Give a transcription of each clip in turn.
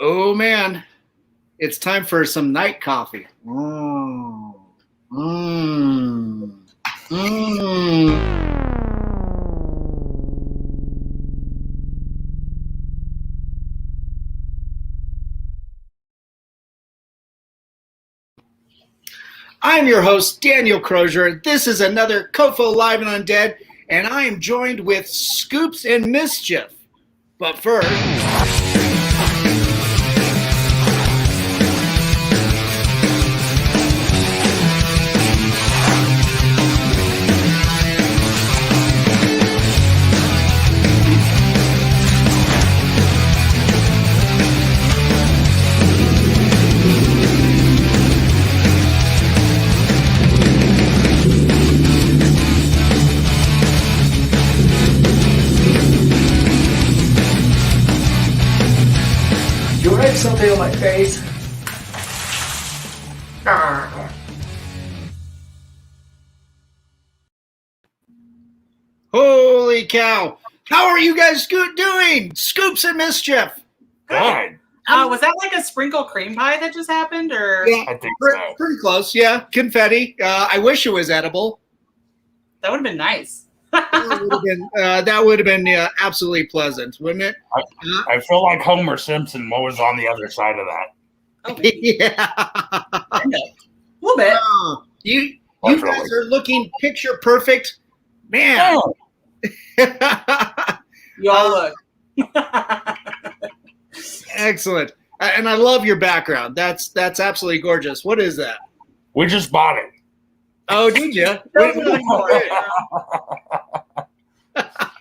Oh man, it's time for some night coffee. Mm. Mm. Mm. I'm your host, Daniel Crosier. This is another COFOH Live Undead, and I am joined with Scoops and Mischief. But first... You write something on my face? Holy cow! How are you guys doing? Scoops and Mischief. Good. Was that like a sprinkle cream pie that just happened, or? Yeah, I think so. Pretty close. Yeah, confetti. I wish it was edible. That would have been nice. That would have been absolutely pleasant, wouldn't it? I feel like Homer Simpson was on the other side of that. Oh, Yeah. a little bit. You guys are looking picture perfect, man. Oh, You all look. Excellent, and I love your background. That's absolutely gorgeous. What is that? we just bought it. Oh, did you?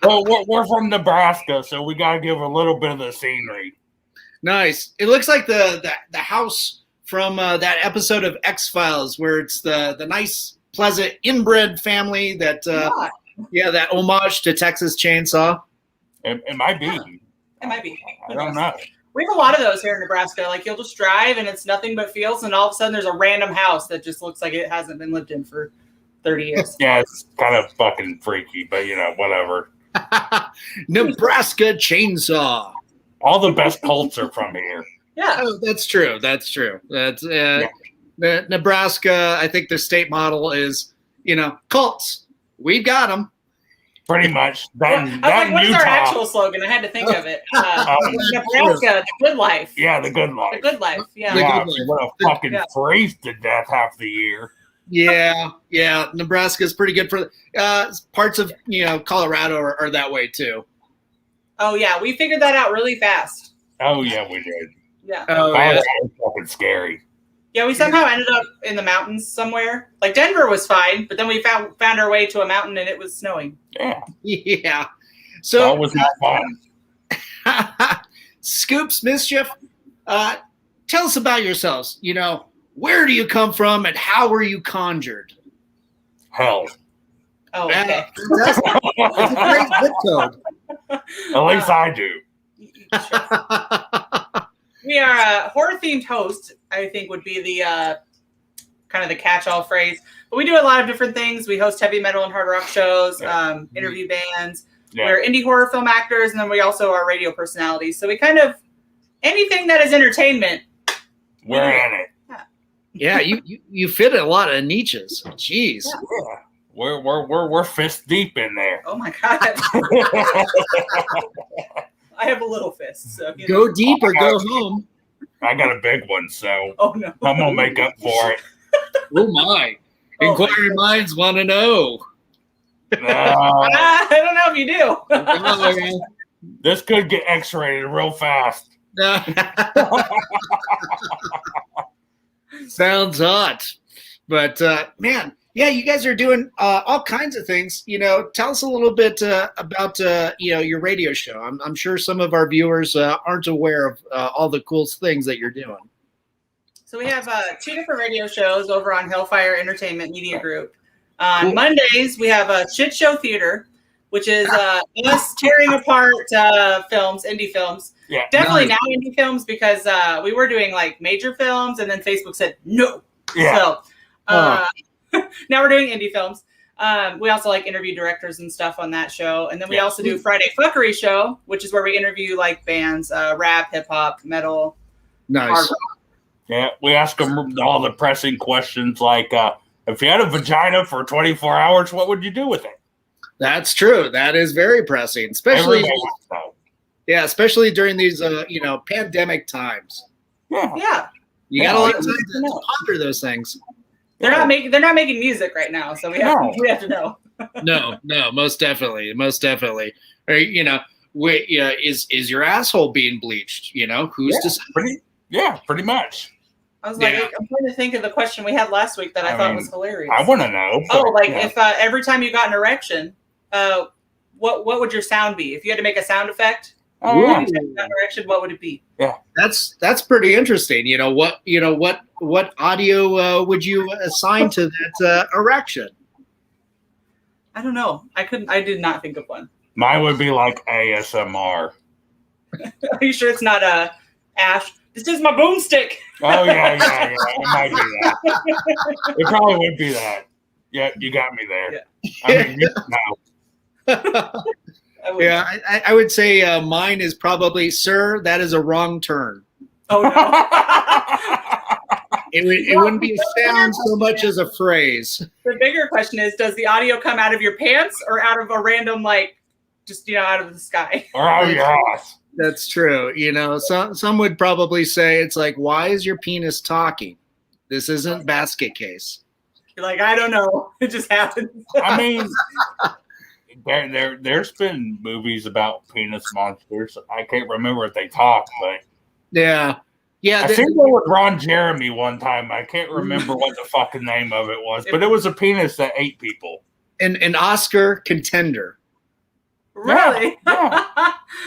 Well, we're from Nebraska, so we got to give a little bit of the scenery. Nice. It looks like the house from that episode of X-Files where it's the nice, pleasant, inbred family that that homage to Texas Chainsaw. It might be. It might be. I don't know. We have a lot of those here in Nebraska. Like, you'll just drive and it's nothing but fields, and all of a sudden there's a random house that just looks like it hasn't been lived in for 30 years. Yeah, it's kind of fucking freaky, but whatever. Nebraska Chainsaw. All the best cults are from here. Yeah. Oh, that's true. That's Nebraska. I think the state model is, cults. We've got them. Pretty much. What is our actual slogan? I had to think of it. Nebraska, the good life. Yeah, the good life. The good life. Yeah. Yeah, we're fucking freeze to death half the year. Yeah. Nebraska's pretty good for parts of Colorado are that way too. Oh yeah, we figured that out really fast. Oh yeah, we did. Yeah. Oh That yeah. was fucking scary. Yeah, we somehow ended up in the mountains somewhere. Like, Denver was fine, but then we found our way to a mountain and it was snowing. Yeah. Yeah. So That was not fun. Scoops, Mischief, tell us about yourselves. Where do you come from and how were you conjured? Hell. Oh, okay. That's a great zip code. At least I do. We are horror-themed hosts, I think would be the kind of the catch-all phrase. But we do a lot of different things. We host heavy metal and hard rock shows, interview bands. Yeah. We're indie horror film actors, and then we also are radio personalities. So we kind of, anything that is entertainment. We're in it. Yeah, you fit a lot of niches. Jeez. Yeah. We're fist deep in there. Oh my God. I have a little fist. So, Go deep or go home. I got a big one, so Oh no. I'm gonna make up for it. Oh my. Inquiring minds want to know. I don't know if you do. This could get X-rated real fast. Sounds hot. But man, yeah, you guys are doing all kinds of things. Tell us a little bit about your radio show. I'm sure some of our viewers aren't aware of all the cool things that you're doing. So we have 2 different radio shows over on Hellfire Entertainment Media Group. On Mondays, we have a Shit Show Theater, which is us tearing apart films, indie films. Yeah. Definitely now indie films, because we were doing like major films, and then Facebook said no. Yeah. So now we're doing indie films. We also interview directors and stuff on that show. And then we also do Friday Fuckery Show, which is where we interview bands, rap, hip hop, metal, Nice. Yeah, we ask them all the pressing questions like, if you had a vagina for 24 hours, what would you do with it? That's true. That is very pressing, especially especially during these pandemic times. Yeah. You got a lot of time to ponder those things. They're not making music right now, so we have to know. No, most definitely. Or, is your asshole being bleached? Who's to say? Pretty much. I was like, I'm trying to think of the question we had last week that I thought was hilarious. I want to know. If every time you got an erection, what would your sound be? If you had to make a sound effect, anytime you got an erection, what would it be? Yeah, that's pretty interesting. What audio would you assign to that erection? I don't know. I did not think of one. Mine would be like ASMR. Are you sure it's not Ash? This is my boomstick. Oh yeah. It might be that. It probably would be that. Yeah, you got me there. Yeah. I would say mine is probably, sir, that is a wrong turn. Oh no. It wouldn't be a sound so much as a phrase. The bigger question is, does the audio come out of your pants or out of a random, out of the sky? Oh yes. That's true. Some would probably say it's like, why is your penis talking? This isn't basket case. You're like, I don't know. It just happens. I mean, there's been movies about penis monsters. I can't remember if they talk, but yeah. I think there was Ron Jeremy one time. I can't remember what the fucking name of it was, but it was a penis that ate people. An Oscar contender. Really? Yeah.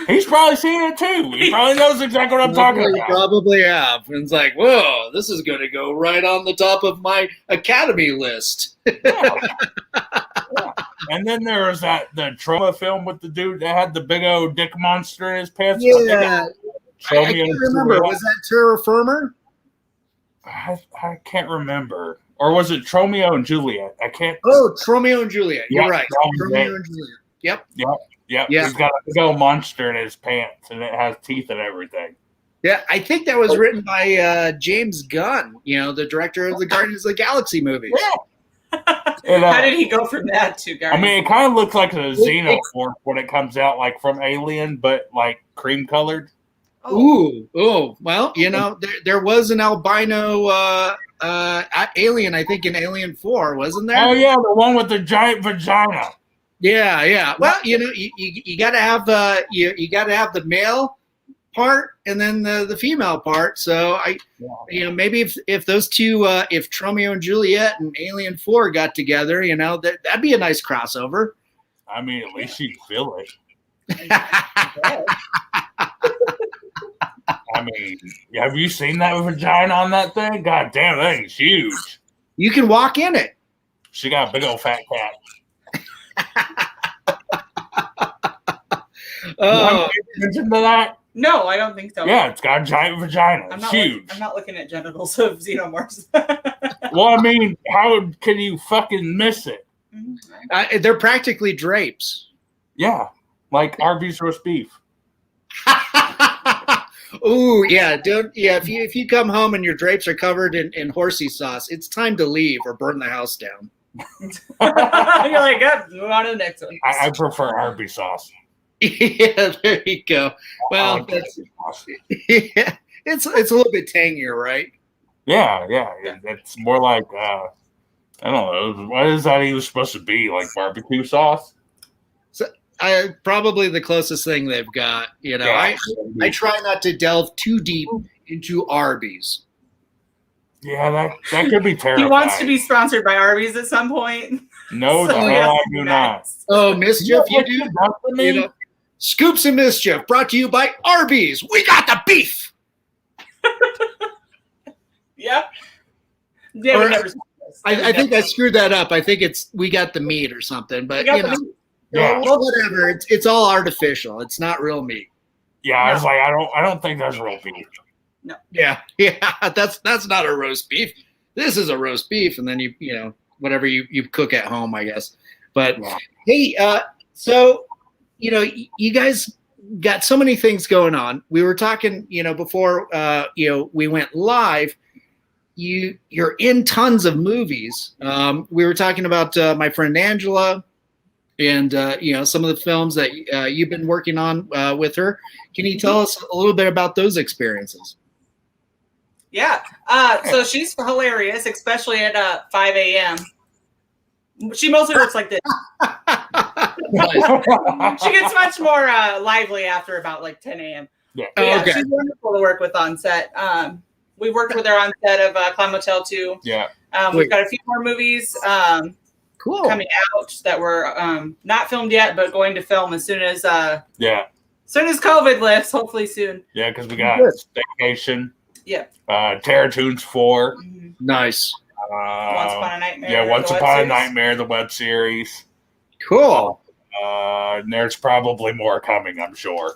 He's probably seen it too. He probably knows exactly what I'm talking about. Probably have. And it's like, whoa, this is going to go right on the top of my Academy list. Yeah. And then there was the trauma film with the dude that had the big old dick monster in his pants. Yeah. I can't remember. Was that Terra Firma? I can't remember. Or was it Tromeo and Juliet? I can't. Oh, Tromeo and Juliet. You're right. Tromeo and Juliet. Yep. Yeah. He's got a big old monster in his pants, and it has teeth and everything. Yeah, I think that was written by James Gunn, the director of the Guardians of the Galaxy movies. Yeah. And, how did he go from that to Guardians? I mean, it kind of looks like a xenomorph when it comes out, like from Alien, but like cream colored. Oh, well, there was an albino alien, I think, in Alien 4, wasn't there? Oh yeah, the one with the giant vagina. Yeah. Well, you got to have you got to have the male part and then the female part. So maybe if those two, if Tromeo and Juliet and Alien 4 got together, that'd be a nice crossover. I mean, at least you'd feel it. I mean, have you seen that vagina on that thing? God damn, that thing's huge. You can walk in it. She got a big old fat cat. Oh, attention to that? No, I don't think so. Yeah, it's got a giant vagina. It's huge. I'm not looking at genitals of xenomorphs. Well, I mean, how can you fucking miss it? They're practically drapes. Yeah, like Arby's roast beef. Ooh, yeah, if you come home and your drapes are covered in horsey sauce, it's time to leave or burn the house down. You're like, move on to the next one. I prefer Arby's sauce. Yeah, there you go. Well, it's a little bit tangier, right? Yeah. It's more like I don't know, what is that even supposed to be? Like barbecue sauce? So probably the closest thing they've got. I try not to delve too deep into Arby's. Yeah, that could be terrible. He wants to be sponsored by Arby's at some point. No, the hell I do not. Oh, Mischief, you do? Scoops and Mischief, brought to you by Arby's. We got the beef. Yeah. I think I screwed that up. I think it's we got the meat or something, but whatever. It's all artificial. It's not real meat. Yeah, I was like, I don't think that's real beef. No. Yeah, that's not a roast beef. This is a roast beef, and then you whatever you cook at home, I guess. But hey, so you guys got so many things going on. We were talking, before, we went live. You're in tons of movies. We were talking about my friend Angela and, some of the films that you've been working on with her. Can you tell us a little bit about those experiences? Yeah. So she's hilarious, especially at 5 a.m. She mostly looks like this. She gets much more lively after about like 10 a.m. Yeah. Okay. She's wonderful to work with on set. We worked with her on set of Clown Motel 2. Yeah. We've got a few more movies Cool. coming out that were not filmed yet, but going to film as soon as COVID lifts, hopefully soon. Yeah, because we got Staycation. Yeah. Terror Tunes 4. Mm-hmm. Nice. Once Upon a Nightmare. Yeah, Once Upon a Nightmare, the web series. Cool. There's probably more coming, I'm sure.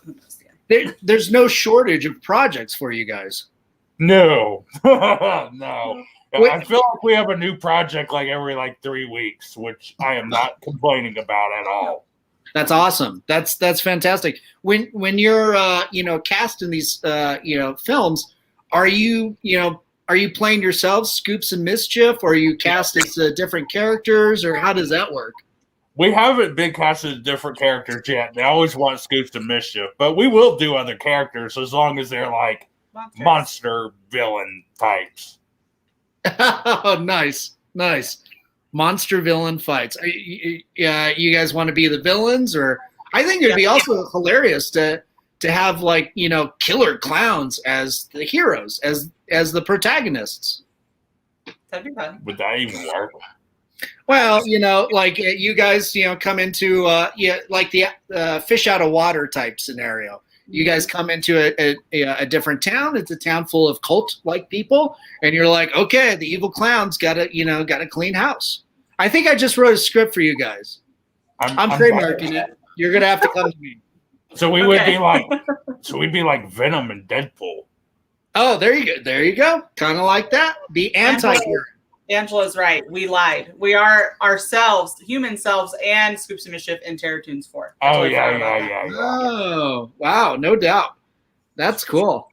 There's no shortage of projects for you guys. No. No. I feel like we have a new project like every 3 weeks, which I am not complaining about at all. That's awesome. That's fantastic. When you're cast in these films, are you playing yourselves, Scoops and Mischief, or are you cast as different characters, or how does that work? We haven't been cast as different characters yet. They always want Scoops and Mischief, but we will do other characters as long as they're monster villain types. Oh, nice. Monster villain fights. You guys want to be the villains, or I think it'd be also hilarious to have killer clowns as the heroes, as the protagonists. That'd be fun. Would that even work? Well, you guys, come into the fish out of water type scenario. You guys come into a different town. It's a town full of cult-like people, and you're like, okay, the evil clown's got to clean house. I think I just wrote a script for you guys. I'm trademarking it. You're gonna have to come to me. So we would be we'd be like Venom and Deadpool. Oh, there you go. Kind of like that. The anti-hero. Angela's right. We lied. We are ourselves, human selves, and Scoops and Mischief in Terror Tunes 4. Oh, yeah. Oh, wow. No doubt. That's cool.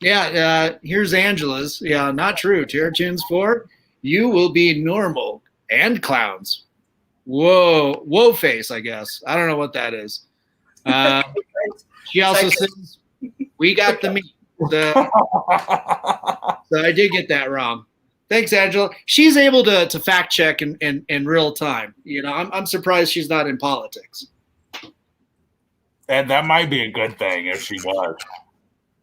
Yeah, here's Angela's. Yeah, not true. Terror Tunes 4, you will be normal and clowns. Whoa face, I guess. I don't know what that is. She also says, we got the meat. So I did get that wrong. Thanks, Angela. She's able to fact check in real time. I'm surprised she's not in politics. And that might be a good thing if she was.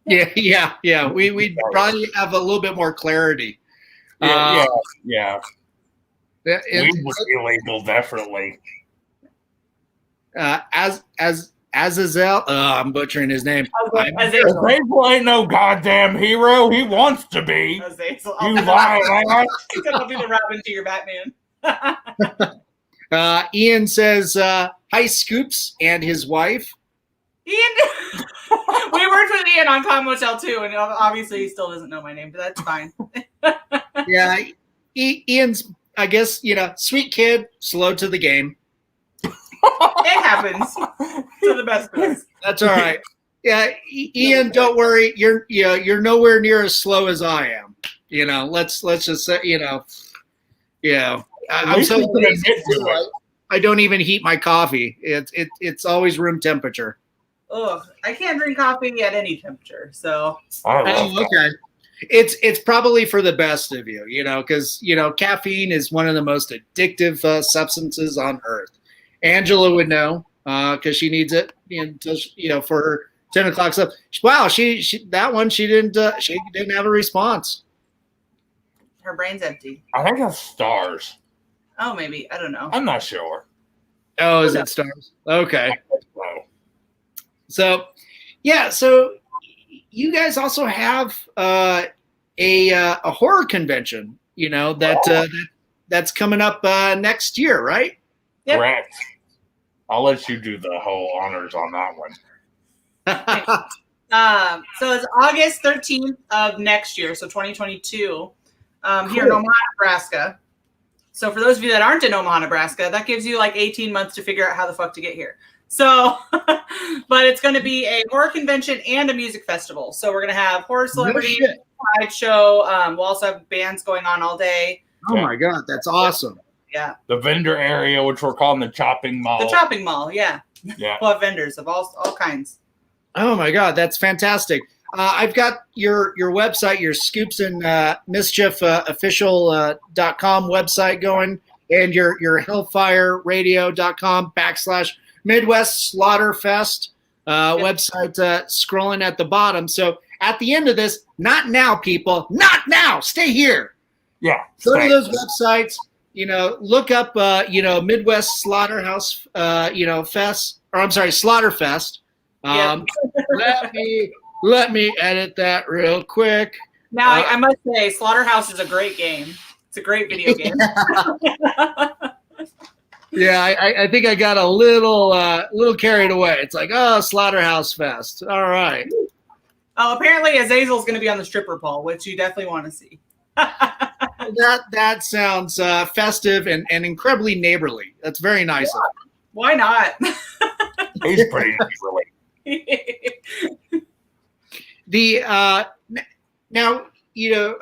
Yeah. We'd probably have a little bit more clarity. Yeah. Weed was illegal, definitely. Azazel, I'm butchering his name. Azazel ain't no goddamn hero. He wants to be. Azazel. You lying ass. He's gonna be the Robin to your Batman. Ian says, hi, Scoops and his wife. Ian, we worked with Ian on Clown Motel 2, and obviously he still doesn't know my name, but that's fine. Yeah, Ian's, I guess, sweet kid, slow to the game. It happens to the best of us. That's all right. Yeah, Ian, don't worry. You're nowhere near as slow as I am. Let's just say, I'm so I don't even heat my coffee. It's always room temperature. Ugh, I can't drink coffee at any temperature. So. Oh, okay. It's probably for the best of you, because caffeine is one of the most addictive substances on earth. Angela would know because she needs it for her 10 o'clock stuff. Wow, she didn't have a response. Her brain's empty. I think that's stars. Oh, maybe. I don't know. I'm not sure. Oh, is it stars? Okay. So you guys also have a horror convention, that's coming up next year, right? Yep. Correct. I'll let you do the whole honors on that one. So it's August 13th of next year, so 2022, here in Omaha, Nebraska. So for those of you that aren't in Omaha, Nebraska, that gives you 18 months to figure out how the fuck to get here. So, but it's going to be a horror convention and a music festival. So we're going to have horror celebrities, show. We'll also have bands going on all day. Oh my God, that's awesome. Yeah. The vendor area, which we're calling the chopping mall. The chopping mall, yeah. Yeah. We'll have vendors of all kinds. Oh my God, that's fantastic. I've got your website, your Scoops and Mischief official.com website going, and your hellfireradio.com /Midwest Slaughterfest website scrolling at the bottom. So at the end of this, not now, people, not now. Stay here. Yeah. Go to those websites. Look up Midwest Slaughterhouse Fest, or I'm sorry, Slaughterfest. Let me edit that real quick. Now I must say, Slaughterhouse is a great game. It's a great video game. Yeah, I think I got a little carried away. It's like, oh, Slaughterhouse Fest. All right. Oh, apparently Azazel's going to be on the stripper pole, which you definitely want to see. That sounds festive and incredibly neighborly. That's very nice. Yeah. Why not? He's pretty neighborly. Now you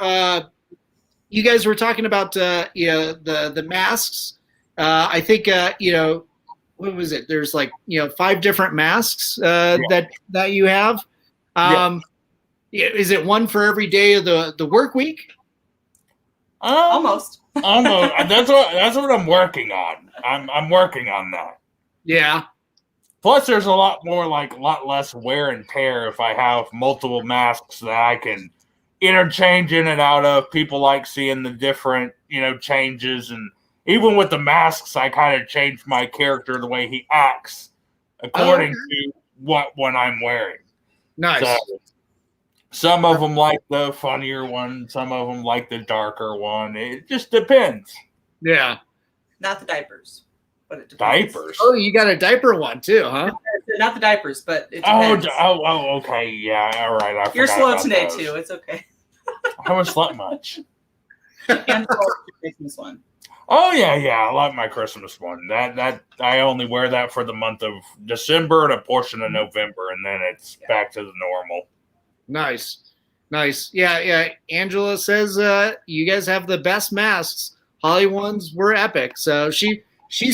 guys were talking about the masks. I think what was it? There's 5 different masks that you have. Is it one for every day of the work week? Almost. That's what I'm working on. I'm working on that. Yeah. Plus, there's a lot less wear and tear if I have multiple masks that I can interchange in and out of. People like seeing the different, changes. And even with the masks, I kind of change my character the way he acts according to what one I'm wearing. Nice. So, some of them like the funnier one. Some of them like the darker one. It just depends. Yeah. Not the diapers. But it depends. Diapers. Oh, you got a diaper one too, huh? Not the diapers, but it depends. Okay, yeah, all right. You're slow today too. It's okay. I haven't slept much. And the Christmas one. Oh yeah, I like my Christmas one. That I only wear that for the month of December and a portion of November, and then it's back to the normal. Nice. Yeah. Angela says you guys have the best masks. Holly ones were epic. So she's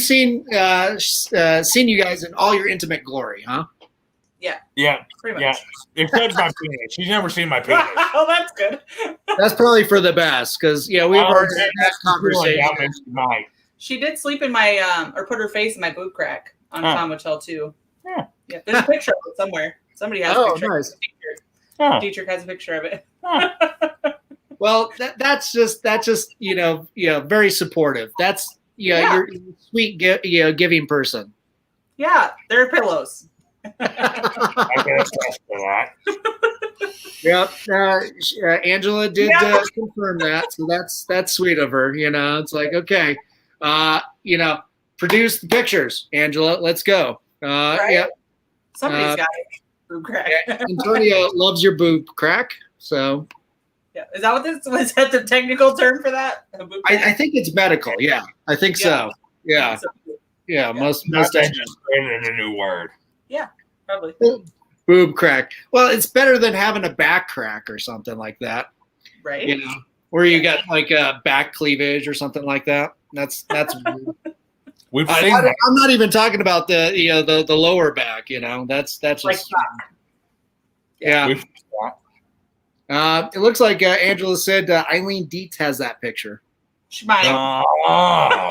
seen you guys in all your intimate glory, huh? Yeah, pretty much. Yeah, except my penis. She's never seen my penis. Oh, that's good. That's probably for the best, because we've already had that conversation. She did sleep in my or put her face in my boob crack on Tom Hotel too. Yeah, there's a picture of it somewhere. Somebody has a picture. Nice. Teacher has a picture of it. Well, that's just very supportive. That's you're a sweet giving person. Yeah, there are pillows. I can attest to that. Yep. Angela did confirm that, so that's sweet of her. It's like, okay, produce the pictures, Angela. Let's go. Right? Yeah. Somebody's got it. Boob crack. Antonio loves your boob crack. So. Yeah, is that what this was? That the technical term for that? I think it's medical. Yeah, I think so. Yeah. Yeah. Most I just created a new word. Yeah, probably. Boob crack. Well, it's better than having a back crack or something like that. Right. Where you got like a back cleavage or something like that. That's We've seen that. I'm not even talking about the lower back, That's just like yeah. It looks like Angela said Eileen Dietz has that picture. She might.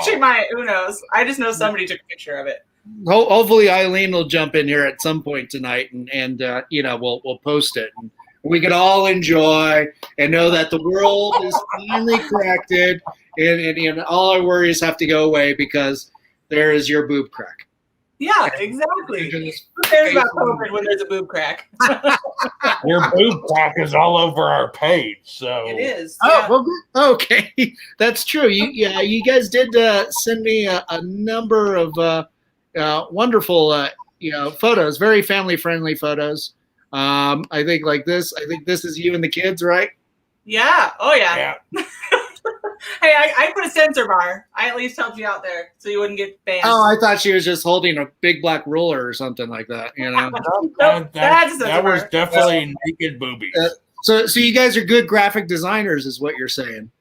She might. Who knows? I just know somebody took a picture of it. Hopefully Eileen will jump in here at some point tonight and we'll post it. And we can all enjoy and know that the world is finally corrected and all our worries have to go away because there is your boob crack. Yeah, exactly. Who cares about COVID when there's a boob crack? Your boob crack is all over our page, so it is. Oh, well, okay, that's true. You guys did send me a number of wonderful photos, very family friendly photos. I think like this. I think this is you and the kids, right? Yeah. Oh yeah. Hey, I put a censor bar. I at least helped you out there so you wouldn't get banned. Oh, I thought she was just holding a big black ruler or something like that. You know. That was definitely naked boobies. So you guys are good graphic designers, is what you're saying.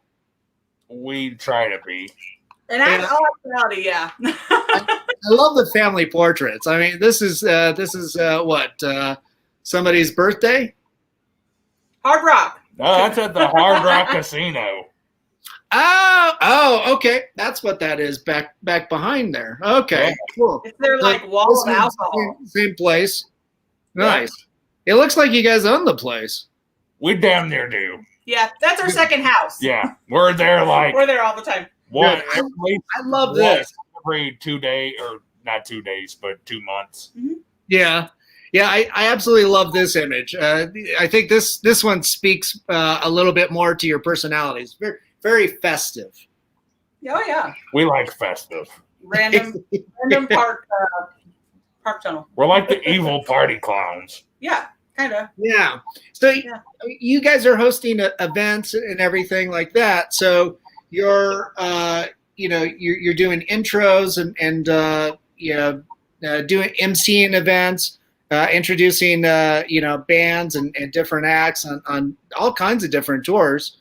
We try to be. And all actuality, yeah. I love the family portraits. I mean, this is what somebody's birthday. Hard Rock. No, that's at the Hard Rock Casino. Oh, okay. That's what that is back behind there. Okay, Yeah. cool. It's their like wall of alcohol. Same place. Nice. Yeah. It looks like you guys own the place. We damn near do. Yeah, that's our second house. Yeah, we're there like we're there all the time. What? I love this. Every 2 days, or not 2 days, but 2 months. Mm-hmm. Yeah. Yeah, I absolutely love this image. I think this one speaks a little bit more to your personalities. Very, very festive. Oh yeah. We like festive. Random park tunnel. We're like the evil party clowns. Yeah, kind of. Yeah. So you guys are hosting events and everything like that. So you're you're doing intros and doing emceeing events. Introducing bands and different acts on all kinds of different tours.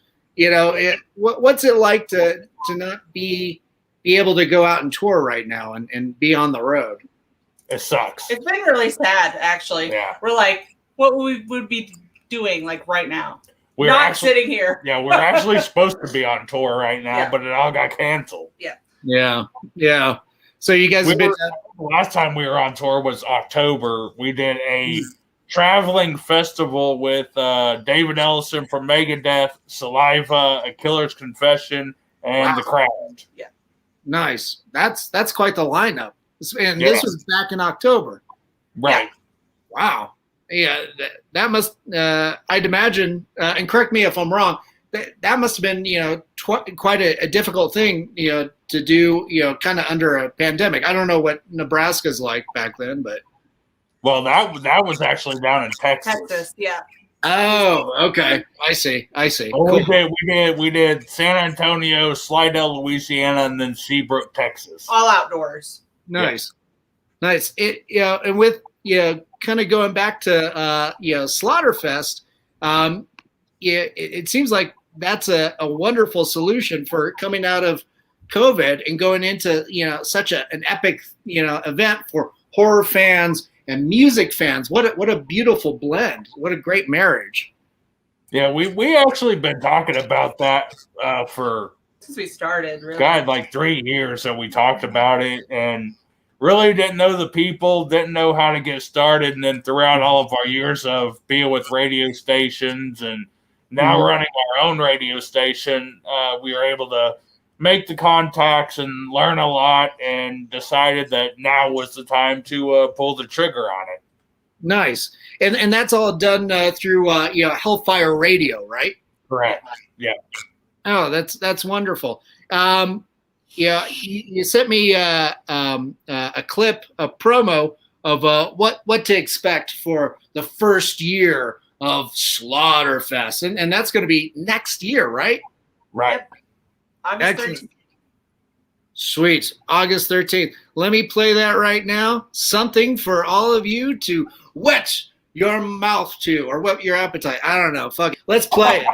What's it like to not be able to go out and tour right now and be on the road? It sucks. It's been really sad, actually. Yeah. We're like, what we would be doing like right now? We're not sitting here. Yeah, we're actually supposed to be on tour right now, but it all got canceled. Yeah. So you guys have been. Last time we were on tour was October. We did a traveling festival with David Ellison from Megadeth, Saliva, A Killer's Confession, and The Crown. Yeah. Nice. That's quite the lineup. And this was back in October. Right. Wow. Yeah, that must. I'd imagine. And correct me if I'm wrong. That must have been, quite a difficult thing, to do, kind of under a pandemic. I don't know what Nebraska's like back then, but. Well, that was actually down in Texas. Texas, yeah. Oh, okay. I see. Well, cool. We did San Antonio, Slidell, Louisiana, and then Seabrook, Texas. All outdoors. Nice. And with kind of going back to Slaughterfest, it seems like that's a wonderful solution for coming out of COVID and going into such an epic event for horror fans and music fans. What a beautiful blend. What a great marriage. Yeah, we actually been talking about that for since we started. Really, God, like 3 years. So we talked about it and really didn't know the people, didn't know how to get started, and then throughout all of our years of being with radio stations and now running our own radio station, we were able to make the contacts and learn a lot, and decided that now was the time to pull the trigger on it. Nice. And that's all done through Hellfire Radio, right? Correct. Yeah. Oh, that's wonderful. You sent me a clip, a promo of what to expect for the first year of Slaughterfest, and that's going to be next year, right? Right. Yep. August 13th. Sweet. August 13th. Let me play that right now. Something for all of you to whet your mouth to, or whet your appetite. I don't know. Fuck it. Let's play it.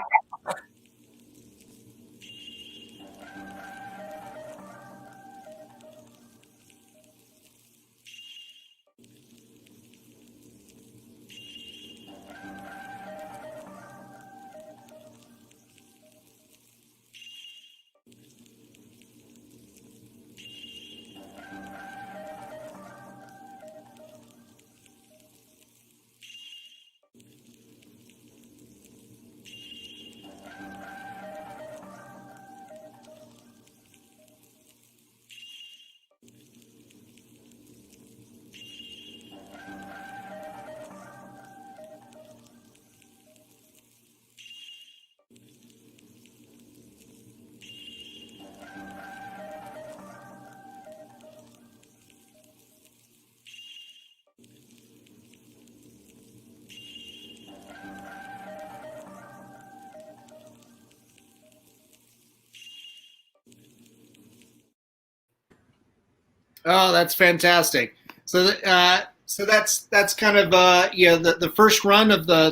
Oh, that's fantastic. So, so that's kind of the first run of the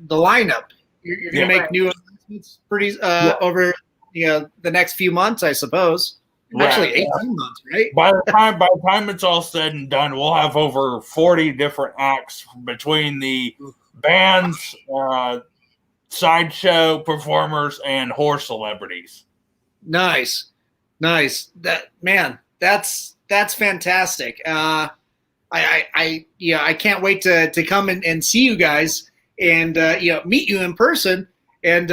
lineup. You're going to make new announcements pretty over the next few months, I suppose. Actually, 18 months, right? By the time it's all said and done, we'll have over 40 different acts between the bands, sideshow performers, and horse celebrities. Nice. That's fantastic. I can't wait to come and see you guys and meet you in person and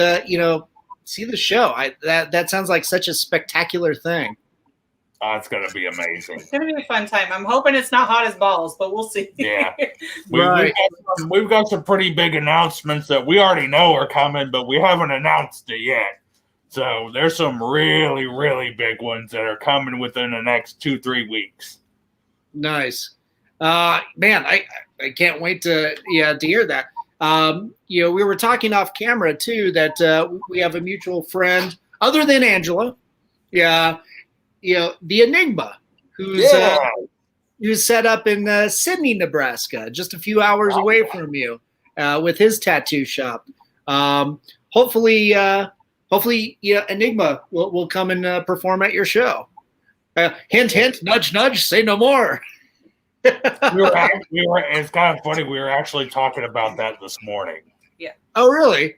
see the show. That sounds like such a spectacular thing. It's going to be amazing. It's going to be a fun time. I'm hoping it's not hot as balls, but we'll see. Yeah. We've got some pretty big announcements that we already know are coming, but we haven't announced it yet. So there's some really, really big ones that are coming within the next 2-3 weeks. Nice. Man, I can't wait to hear that. We were talking off camera too that we have a mutual friend other than Angela. Yeah. The Enigma, who's set up in Sydney, Nebraska, just a few hours away from you, with his tattoo shop. Hopefully, Enigma will come and perform at your show. Hint, hint, nudge, nudge. Say no more. It's kind of funny. We were actually talking about that this morning. Yeah. Oh, really?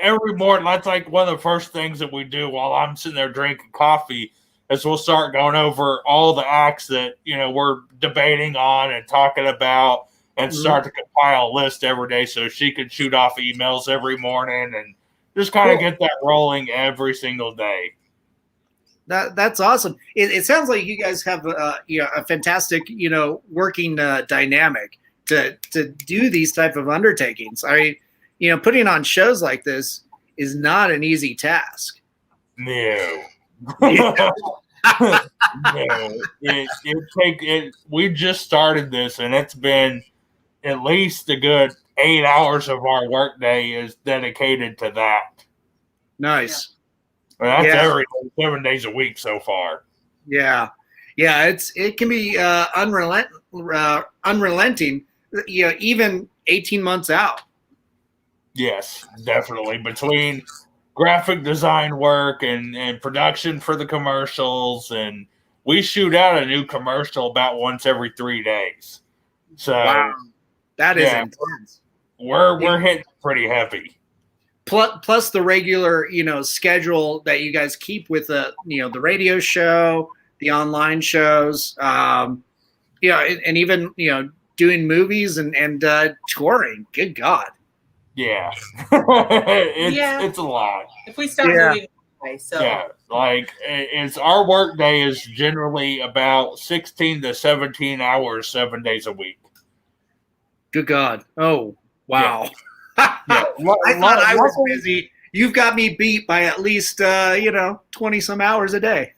Every morning, that's like one of the first things that we do while I'm sitting there drinking coffee is we'll start going over all the acts that we're debating on and talking about and start to compile a list every day so she can shoot off emails every morning and just kind of get that rolling every single day. That's awesome. It sounds like you guys have a fantastic working dynamic to do these type of undertakings. I mean, putting on shows like this is not an easy task. No. We just started this, and it's been at least a good 8 hours of our workday is dedicated to that. Nice. Well, that's every 7 days a week so far. Yeah. It can be unrelenting. Even 18 months out. Yes, definitely. Between graphic design work and production for the commercials, and we shoot out a new commercial about once every 3 days. So that is intense. We're hitting pretty heavy. Plus the regular schedule that you guys keep with the the radio show, the online shows, and even doing movies and touring. Good God. Yeah. It's a lot. If we stop moving away, so it's our work day is generally about 16 to 17 hours 7 days a week. Good God. Oh, wow. Yeah. I thought I was busy. You've got me beat by at least 20 some hours a day.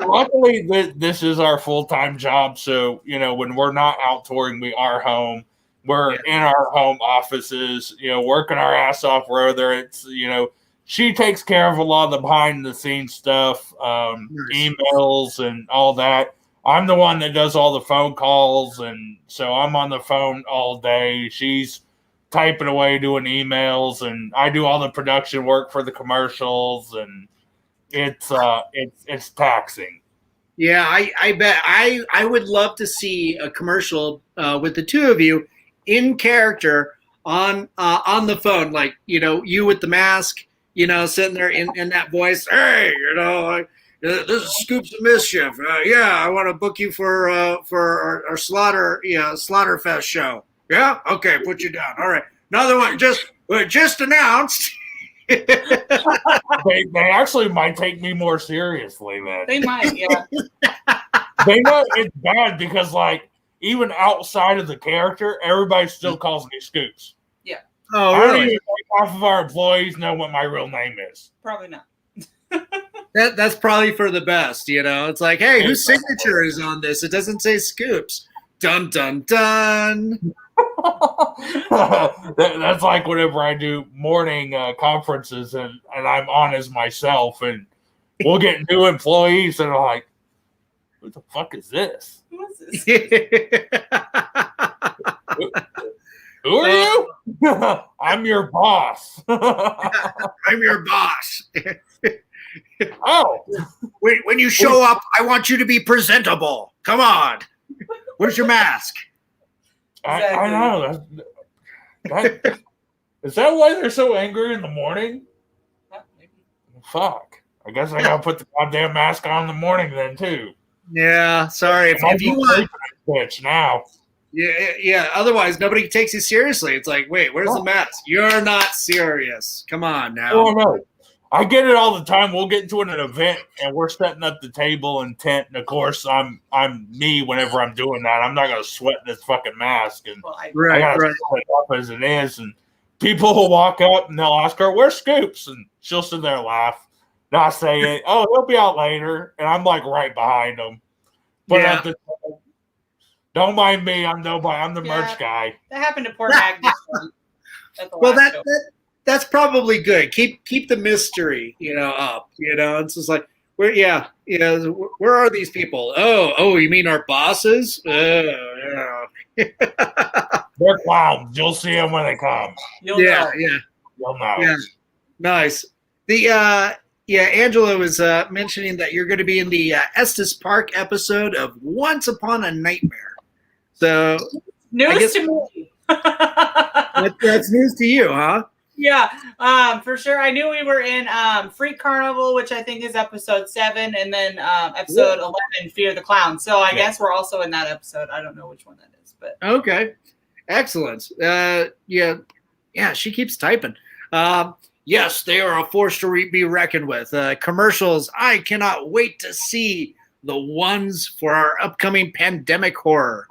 Luckily, this is our full-time job. So, when we're not out touring, we are home. We're in our home offices, working our ass off, whether it's, she takes care of a lot of the behind-the-scenes stuff, emails and all that. I'm the one that does all the phone calls, and so I'm on the phone all day. She's typing away, doing emails, and I do all the production work for the commercials, and it's taxing. Yeah, I bet I would love to see a commercial with the two of you in character on the phone, like you with the mask, sitting there in that voice. Hey, this is Scoops of Mischief. I want to book you for our Slaughterfest show. Yeah, okay, put you down. All right, another one just announced. They actually might take me more seriously, man. They might, yeah. They know it's bad because, even outside of the character, everybody still calls me Scoops. Yeah. Oh, really? I don't even think half of our employees know what my real name is. Probably not. That's probably for the best, It's like, hey, whose signature is on this? It doesn't say Scoops. Dun, dun, dun. That's like whenever I do morning conferences and I'm on as myself, and we'll get new employees that are like, "Who the fuck is this? Who is this? Who are you? I'm your boss." I'm your boss. Oh, When you show up, I want you to be presentable. Come on. Where's your mask? I know. Is that why they're so angry in the morning? Fuck. I guess I gotta put the goddamn mask on in the morning then too. Yeah, sorry. If you want, bitch now. yeah. Otherwise, nobody takes you seriously. It's like, wait, where's the mask? You're not serious. Come on now. Oh no, I get it all the time. We'll get into an event and we're setting up the table and tent, and of course, I'm me whenever I'm doing that. I'm not gonna sweat this fucking mask, and I gotta set it up as it is. And people will walk up and they'll ask her, "Where's Scoops?" And she'll sit there and laugh. Not saying, "Oh, he'll be out later," and I'm like right behind him. But don't mind me. I'm the merch guy. That happened to poor Agnes. Well, that's probably good. Keep the mystery, up. It's just like where are these people? Oh, you mean our bosses? Yeah. They're clowns. You'll see them when they come. You'll know. Yeah. Nice. Angela was mentioning that you're going to be in the Estes Park episode of Once Upon a Nightmare. So news to me. That's news to you, huh? Yeah, for sure. I knew we were in Freak Carnival, which I think is episode 7, and then episode 11, Fear the Clown. So I guess we're also in that episode. I don't know which one that is, but okay, excellent. She keeps typing. Yes, they are a force to be reckoned with. Commercials. I cannot wait to see the ones for our upcoming pandemic horror.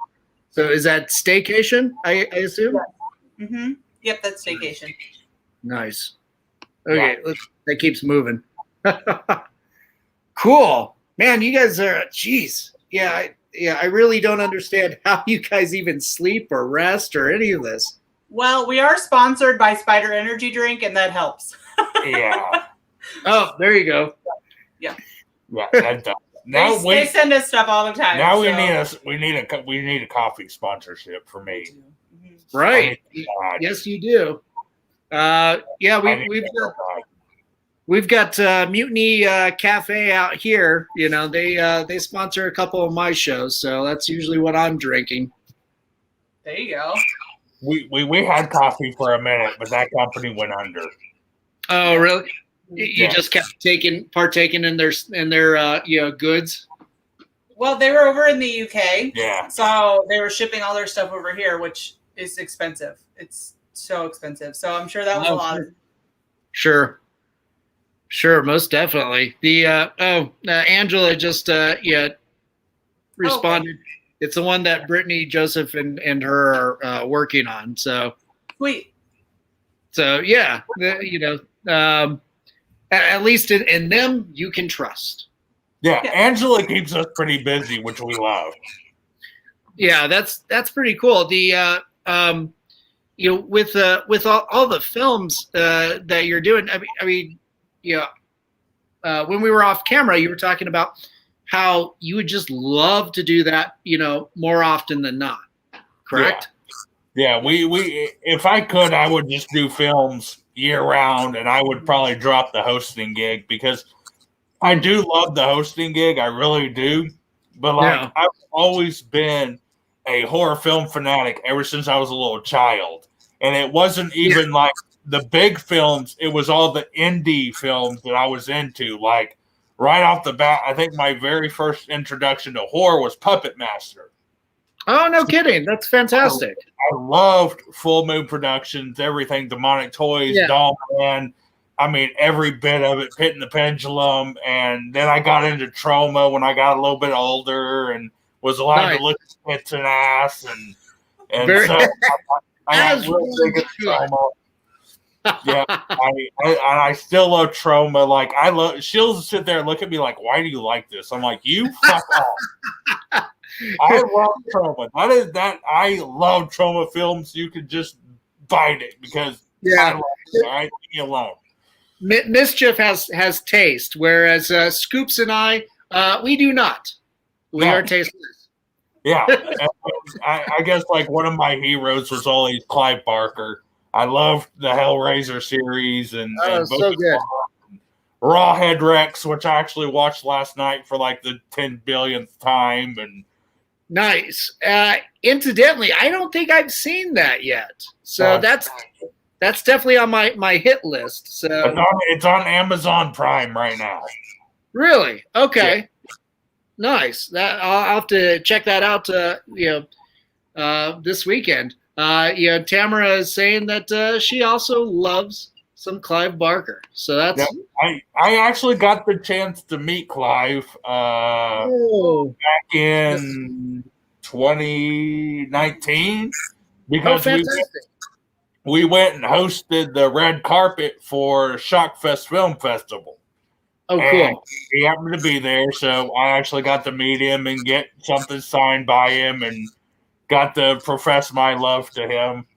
So is that Staycation, I assume? Yeah. Mm-hmm. Yep, that's Staycation. Nice. Okay, that keeps moving. Cool. Man, you guys are, geez. Yeah, I really don't understand how you guys even sleep or rest or any of this. Well, we are sponsored by Spider Energy Drink, and that helps. Yeah. Oh, there you go. Yeah. Yeah, that does. Now they send us stuff all the time. Now we need a coffee sponsorship for me. Right. Yes, you do. We've got Mutiny Cafe out here. They sponsor a couple of my shows, so that's usually what I'm drinking. There you go. We had coffee for a minute, but that company went under. Oh, really? You just kept partaking in their goods. Well, they were over in the UK. Yeah. So they were shipping all their stuff over here, which is expensive. It's so expensive. So I'm sure that was a lot. Sure, most definitely. The Angela just responded. Okay. It's the one that Brittany, Joseph, and her are working on. So sweet. So yeah, at least in them you can trust. Yeah, Angela keeps us pretty busy, which we love. Yeah, that's pretty cool. The with all the films that you're doing, when we were off camera, you were talking about how you would just love to do that, more often than not. Correct? Yeah, we if I could, I would just do films year round, and I would probably drop the hosting gig because I do love the hosting gig. I really do. But I've always been a horror film fanatic ever since I was a little child. And it wasn't even like the big films. It was all the indie films that I was into. Like right off the bat, I think my very first introduction to horror was Puppet Master. Oh, no kidding. That's fantastic. I loved Full Moon Productions, everything, Demonic Toys, Doll Man. I mean, every bit of it, Pit and the Pendulum. And then I got into Trauma when I got a little bit older and was allowed to look at tits and ass. And so I got really big into Trauma. Yeah, I still love Trauma. Like, she'll sit there and look at me like, why do you like this? I'm like, you fuck off. I love Trauma. I love Trauma films. You can just bite it because I love it. All right, leave me alone. Mischief has taste, whereas Scoops and I, we do not. We are tasteless. Yeah, I guess like one of my heroes was always Clive Barker. I loved the Hellraiser series and so good. Rawhead Rex, which I actually watched last night for like the 10 billionth time. And nice. Incidentally, I don't think I've seen that yet. So that's definitely on my hit list. So it's on Amazon Prime right now. Really? Okay. Yeah. Nice. That I'll have to check that out. This weekend. Tamara is saying that she also loves some Clive Barker. So that's. Yeah, I actually got the chance to meet Clive back in 2019 because we went and hosted the red carpet for Shockfest Film Festival. Oh, cool. He happened to be there, so I actually got to meet him and get something signed by him and got to profess my love to him.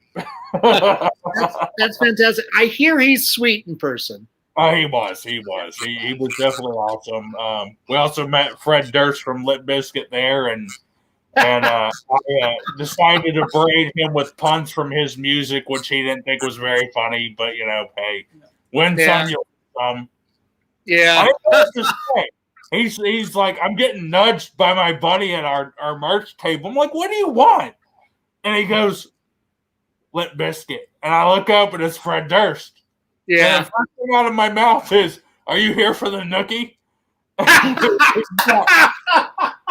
That's fantastic. I hear he's sweet in person. He was. He was definitely awesome. We also met Fred Durst from Limp Bizkit there, and I decided to braid him with puns from his music, which he didn't think was very funny. But hey, win some, you'll some. Yeah. I don't know what to say. He's like, I'm getting nudged by my buddy at our merch table. I'm like, what do you want? And he goes, Limp Bizkit. And I look up and it's Fred Durst. Yeah. And the first thing out of my mouth is, are you here for the nookie? That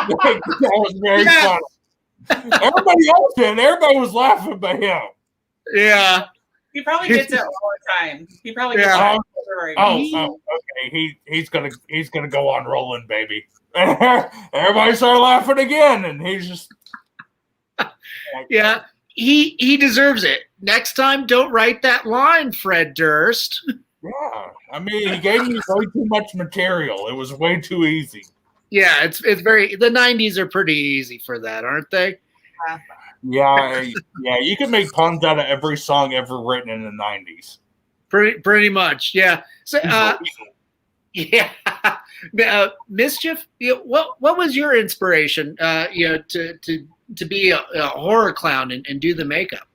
was very funny. Everybody else did. Everybody was laughing but him. Yeah. He probably gets it all the time. He probably gets it all the time. Okay. He's gonna go on rolling, baby. Everybody started laughing again, and he's just yeah. He deserves it. Next time, don't write that line, Fred Durst. Yeah, I mean, he gave me way too much material. It was way too easy. Yeah, it's very. The '90s are pretty easy for that, aren't they? Yeah. You can make puns out of every song ever written in the '90s. Pretty much, yeah. So, yeah, Mischief. What was your inspiration? To be a horror clown and do the makeup.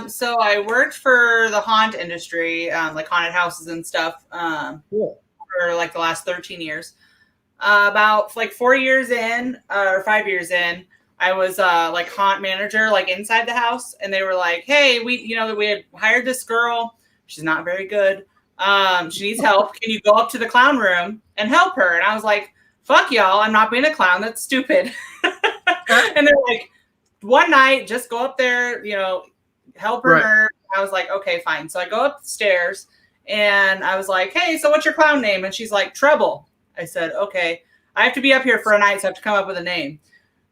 So I worked for the haunt industry, like haunted houses and stuff, Cool. for like the last 13 years. About like 4 years in, or 5 years in, I was like haunt manager, like inside the house, and they were like, "Hey, we had hired this girl. She's not very good. She needs help. Can you go up to the clown room and help her?" And I was like, "Fuck y'all! I'm not being a clown. That's stupid." And they're like, "One night, just go up there, help her." Right. I was like, "Okay, fine." So I go up the stairs, and I was like, "Hey, so what's your clown name?" And she's like, "Trouble." I said, "Okay, I have to be up here for a night, so I have to come up with a name."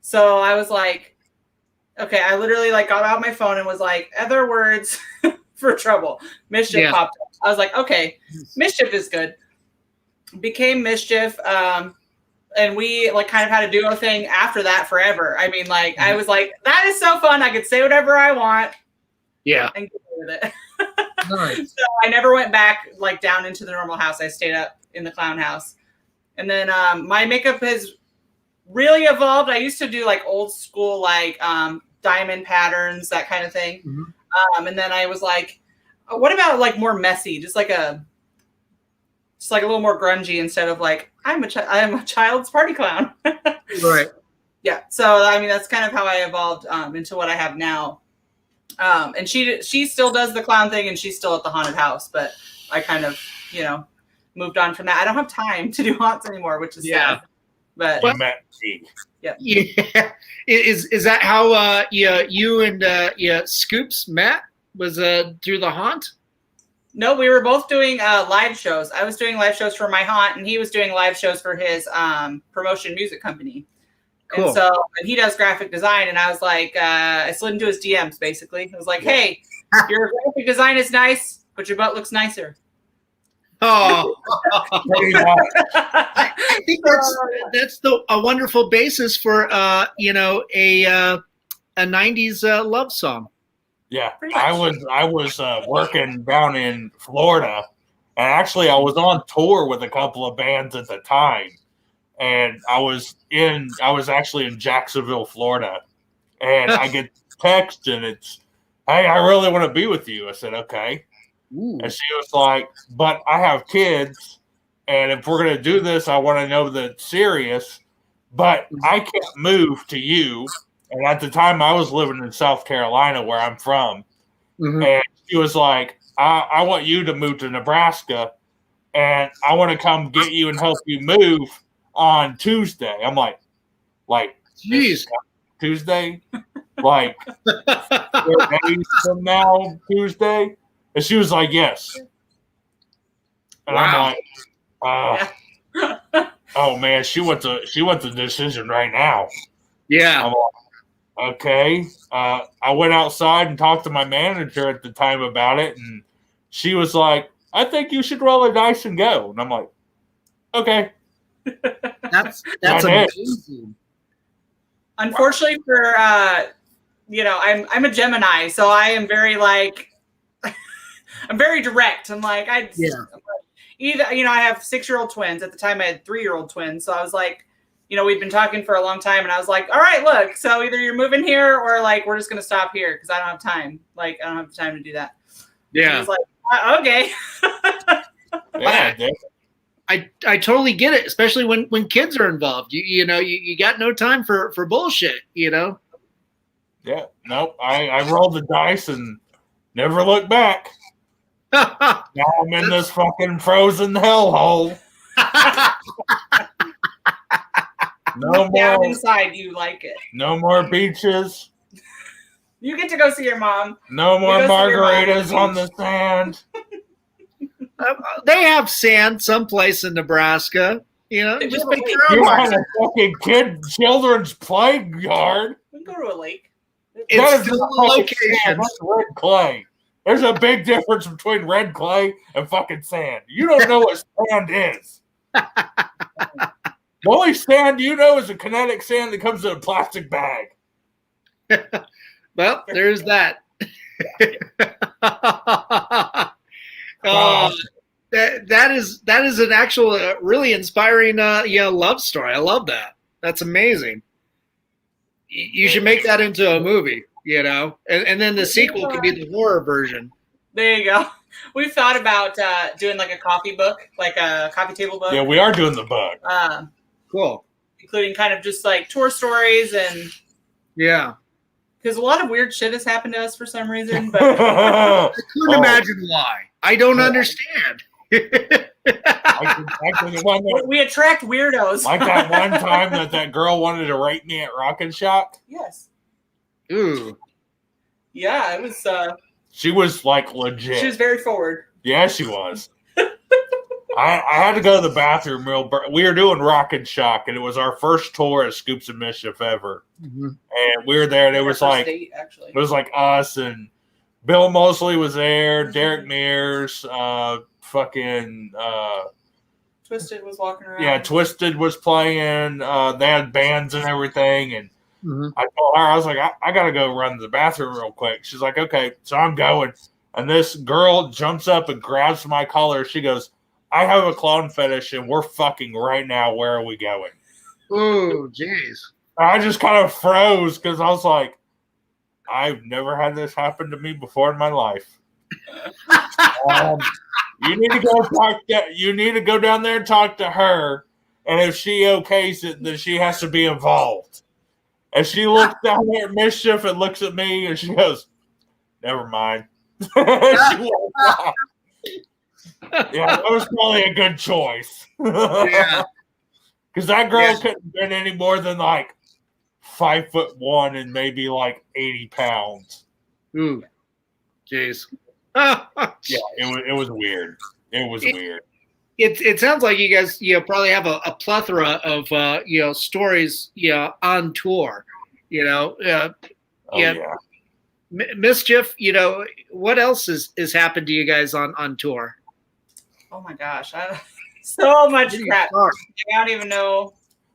So I was like, okay, I literally like got out my phone and was like, other words for trouble. Mischief popped up. I was like, okay, Mischief is good. Became Mischief. And we like kind of had a duo thing after that forever. I mean, like, I was like, that is so fun. I could say whatever I want. Yeah. And get with it. Nice. So I never went back like down into the normal house. I stayed up in the clown house. And then my makeup has really evolved. I used to do like old school, like diamond patterns, that kind of thing. Mm-hmm. And then I was like, what about like more messy? Just like a little more grungy instead of like, I'm a child's party clown. Right. Yeah. So, I mean, that's kind of how I evolved into what I have now. And she still does the clown thing and she's still at the haunted house, but I kind of, moved on from that. I don't have time to do haunts anymore, which is sad. But yeah. Is that how you and Scoops met? Was through the haunt? No, we were both doing live shows. I was doing live shows for my haunt, and he was doing live shows for his promotion music company. Cool. And he does graphic design, and I was like, I slid into his DMs basically. I was like, hey, your graphic design is nice, but your butt looks nicer. Oh, I think that's a wonderful basis for a 90s love song. Yeah, I was working down in Florida And actually, I was on tour with a couple of bands at the time, and I was actually in Jacksonville, Florida, and I get text and it's, hey, I really want to be with you. I said, okay. Ooh. And she was like, but I have kids, and if we're going to do this, I want to know that it's serious, but I can't move to you. And at the time, I was living in South Carolina, where I'm from. Mm-hmm. And she was like, I want you to move to Nebraska, and I want to come get you and help you move on Tuesday. I'm like, jeez, Tuesday? Like 4 days from now, Tuesday? And she was like, yes. And wow. I'm like, oh man, she wants a decision right now. Yeah. I'm like, okay. I went outside and talked to my manager at the time about it, and she was like, I think you should roll a dice and go. And I'm like, okay. That's amazing. Unfortunately for I'm a Gemini, so I am very I'm very direct. I'm like, I have 6-year-old twins. At the time I had 3-year-old twins. So I was like, we'd been talking for a long time, and I was like, all right, look, so either you're moving here or we're just going to stop here because I don't have time. I don't have time to do that. Yeah. He was like, okay. Yeah, I totally get it, especially when kids are involved. You got no time for bullshit, Yeah. Nope. I rolled the dice and never looked back. Now I'm in this fucking frozen hellhole. No more. Down inside, you like it. No more beaches. You get to go see your mom. No more margaritas on the sand. They have sand someplace in Nebraska. Just make your own. You had a fucking children's playground. We can go to a lake. It's still a location. That's red clay. There's a big difference between red clay and fucking sand. You don't know what sand is. The only sand you know is a kinetic sand that comes in a plastic bag. Well, there's that. That is an actual really inspiring love story. I love that. That's amazing. You should make that into a movie, and then the sequel could be the horror version. There you go. We've thought about doing like a coffee book, like a coffee table book. Yeah, we are doing the book. Cool. Including kind of just like tour stories and yeah. Because a lot of weird shit has happened to us for some reason. But I couldn't imagine why. I don't understand. We attract weirdos. Like that one time that girl wanted to rape me at Rock and Shock. Yes. Ooh. Yeah, it was. She was like legit. She was very forward. Yeah, she was. I had to go to the bathroom we were doing Rock and Shock, and it was our first tour at Scoops and Mischief ever. Mm-hmm. And we were there, and it was like us and Bill Mosley was there, Derek Mears, Twisted was walking around. Yeah, Twisted was playing. They had bands and everything, and I told her, I was like, I got to go run to the bathroom real quick. She's like, okay, so I'm going. And this girl jumps up and grabs my collar. She goes, I have a clone fetish, and we're fucking right now. Where are we going? Oh, jeez. I just kind of froze because I was like, I've never had this happen to me before in my life. You need to go you need to go down there and talk to her, and if she okays it, then she has to be involved. And she looks down there at Mischief and looks at me, and she goes, never mind. She walks off. Yeah, that was probably a good choice. Yeah. Because that girl couldn't have been any more than like 5'1" and maybe like 80 pounds. Ooh. Jeez. Yeah, it was weird. It was weird. It sounds like you guys probably have a plethora of stories on tour. Mischief, what else has happened to you guys on tour? Oh my gosh, so much crap. I don't even know.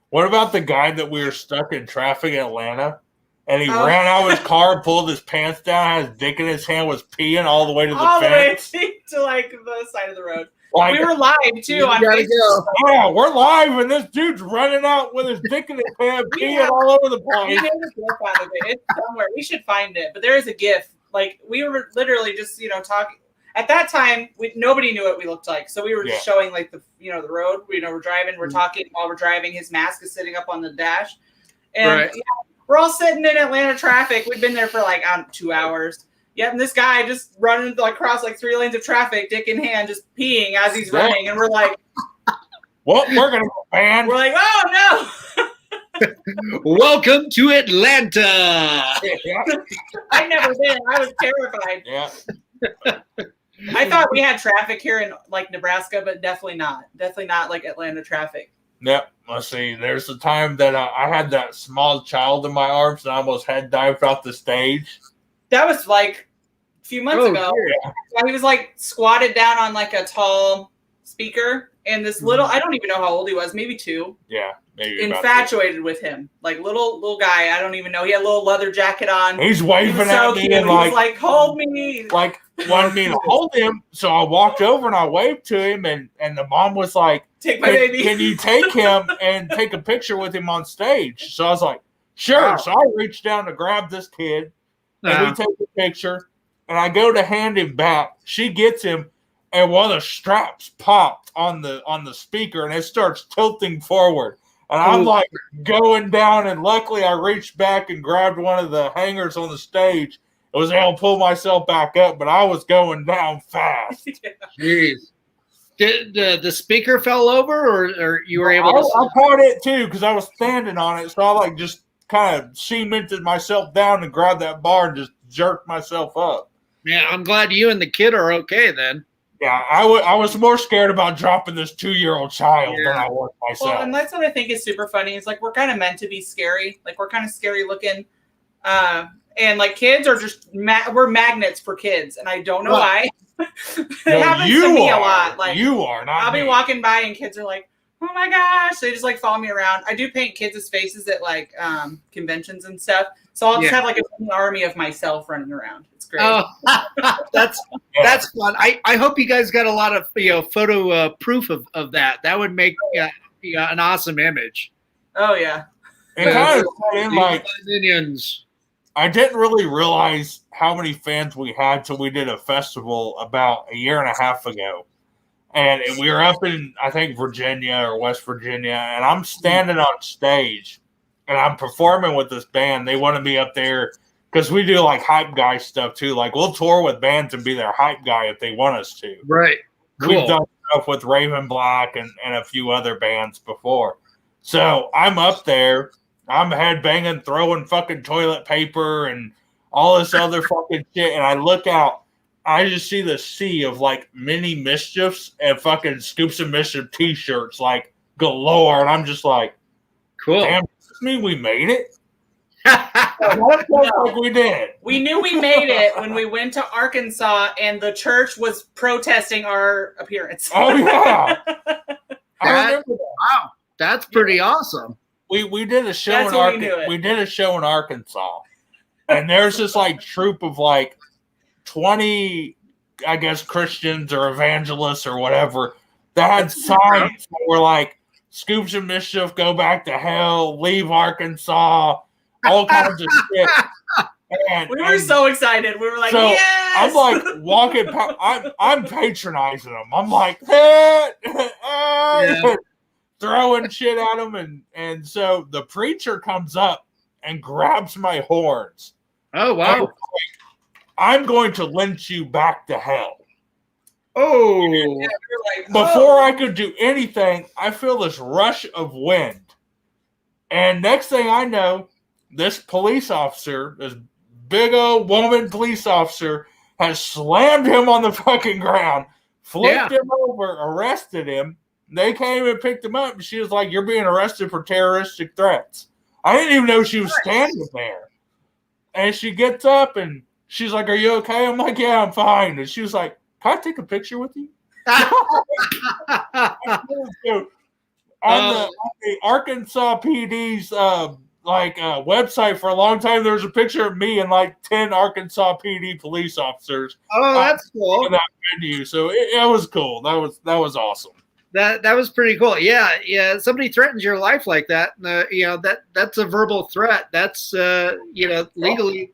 What about the guy that we were stuck in traffic in Atlanta, and he ran out of his car, pulled his pants down, had his dick in his hand, was peeing all the way to the fence? to like the side of the road. Like, We were live too on Facebook. Yeah, we're live, and this dude's running out with his dick in his pants, peeing all over the We place. made a GIF out of it. It's somewhere. We should find it. But there is a GIF. Like we were literally just talking. At that time, nobody knew what we looked like, so we were just showing like the road. We're driving. We're talking while we're driving. His mask is sitting up on the dash, and we're all sitting in Atlanta traffic. We'd been there for like 2 hours. Yeah, and this guy just running across like 3 lanes of traffic, dick in hand, just peeing as he's running, and we're like, "Well, we're gonna go banned." We're like, "Oh no!" Welcome to Atlanta. I'd never been. I was terrified. Yeah. I thought we had traffic here in like Nebraska, but definitely not. Definitely not like Atlanta traffic. Yep. Let's see. There's the time that I had that small child in my arms and I almost head dived off the stage. That was like a few months ago. Yeah. He was like squatted down on like a tall speaker, and this little, I don't even know how old he was, maybe 2. Yeah. Maybe infatuated with him. Like little guy. I don't even know. He had a little leather jacket on. He's waving at me and like, hold me. Like wanted me to hold him. So I walked over and I waved to him, and the mom was like, "Take my baby. Can you take him and take a picture with him on stage?" So I was like, "Sure." Wow. So I reached down to grab this kid, and we take a picture, and I go to hand him back. She gets him, and one of the straps popped on the speaker, and it starts tilting forward. And I'm like going down, and luckily I reached back and grabbed one of the hangers on the stage. I was able to pull myself back up, but I was going down fast. Jeez. Did the speaker fell over, or you were able to? I caught it too because I was standing on it, so I like just kind of cemented myself down and grabbed that bar and just jerked myself up. Man, I'm glad you and the kid are okay then. Yeah, I was more scared about dropping this 2-year-old child than I was myself. Well, and that's what I think is super funny. Is like we're kind of meant to be scary. Like we're kind of scary looking, and like kids are just we're magnets for kids, and I don't know why. It happens to me a lot. Like you are not. I'll be walking by and kids are like, "Oh my gosh!" They just like follow me around. I do paint kids' faces at like conventions and stuff, so I'll just have like an army of myself running around. It's great. Oh, that's fun. I hope you guys got a lot of photo proof of that. That would make an awesome image. Oh yeah. And kind of like minions. I didn't really realize how many fans we had till we did a festival about a year and a half ago. And we were up in, I think, Virginia or West Virginia, and I'm standing on stage, and I'm performing with this band. They want to be up there because we do, like, hype guy stuff, too. Like, we'll tour with bands and be their hype guy if they want us to. Right. Cool. We've done stuff with Raven Black and a few other bands before. So I'm up there. I'm headbanging, throwing fucking toilet paper and all this other fucking shit. And I look out, I just see the sea of like mini Mischiefs and fucking Scoops of Mischief t-shirts like galore. And I'm just like, cool. Damn, does this mean we made it? Like we did. We knew we made it when we went to Arkansas and the church was protesting our appearance. Oh, yeah. I remember that. Wow. That's pretty awesome. We did a show in Arkansas. We did a show in Arkansas, and there's this like troop of like 20, I guess, Christians or evangelists or whatever that had signs that were like "Scoops of Mischief, go back to hell, leave Arkansas," all kinds of shit. And, we were so excited. We were like, so yes! I'm like walking. I'm patronizing them. I'm like, throwing shit at him, and so the preacher comes up and grabs my horns. Oh wow! I'm going to lynch you back to hell. Oh! Yeah, like, before I could do anything, I feel this rush of wind, and next thing I know, this police officer, this big old woman police officer, has slammed him on the fucking ground, flipped him over, arrested him. They came and picked him up, and she was like, "You're being arrested for terroristic threats." I didn't even know she was standing there. And she gets up, and she's like, "Are you okay?" I'm like, "Yeah, I'm fine." And she was like, "Can I take a picture with you?" On the Arkansas PD's like website for a long time, there was a picture of me and like 10 Arkansas PD police officers. Oh, that's cool. In that venue, so it was cool. That was awesome. That was pretty cool. Yeah. Somebody threatens your life like that. That's a verbal threat. That's legally,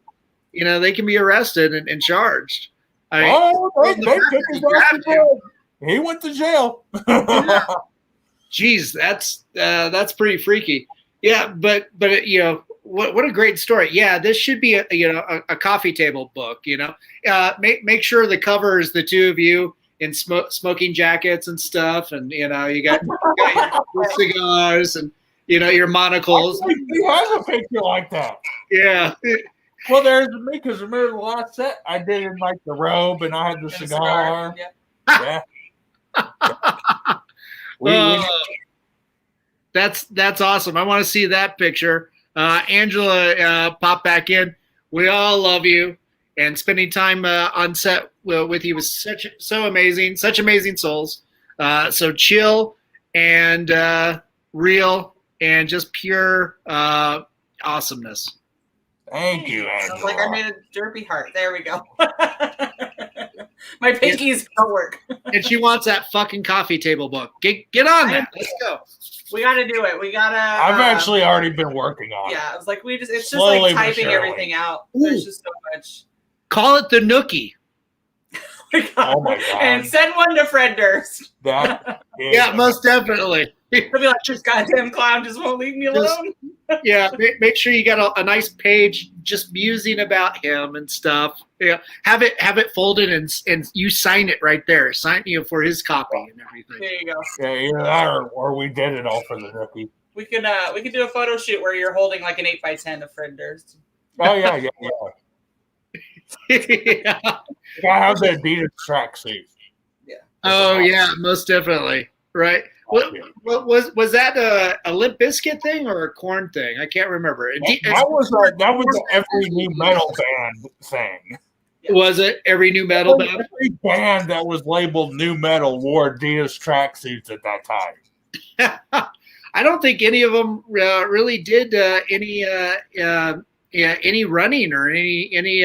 they can be arrested and charged. They took his ass to jail. He went to jail. Yeah. Jeez, that's pretty freaky. Yeah, but what a great story. Yeah, this should be a coffee table book. Make sure the cover is the two of you in smoking jackets and stuff, and you got your cigars and your monocles. He has a picture like that. Yeah. Well, there's me because remember the last set I did in like the robe and I had the cigar. Yeah. That's awesome. I want to see that picture. Angela, pop back in. We all love you, and spending time on set with you was so amazing. Such amazing souls. So chill and real and just pure awesomeness. Thank you, Angela. Like I made a derpy heart. There we go. My pinkies don't work. And she wants that fucking coffee table book. Get on that. Let's go. We got to do it. We got to. I've actually already been working on it. Yeah, I was like, it's just Slowly like typing everything out. Ooh. There's just so much. Call it the Nookie. Oh my God. And send one to Fred Durst. Yeah, most definitely. He'll be like, this goddamn clown just won't leave me alone. Yeah, make sure you got a nice page just musing about him and stuff. Yeah, have it folded and you sign it right there. Sign for his copy and everything. There you go. Yeah, either that or we did it all for the Nookie. We could do a photo shoot where you're holding like an 8x10 of Fred Durst. Oh yeah. Yeah. I have the Adidas tracksuit. Yeah. Oh yeah, most definitely. Right. What was that a Limp Bizkit thing or a Korn thing? I can't remember. That was every new metal band thing. Was it every new metal band? Every band that was labeled new metal wore Adidas tracksuits at that time. I don't think any of them really did any running or any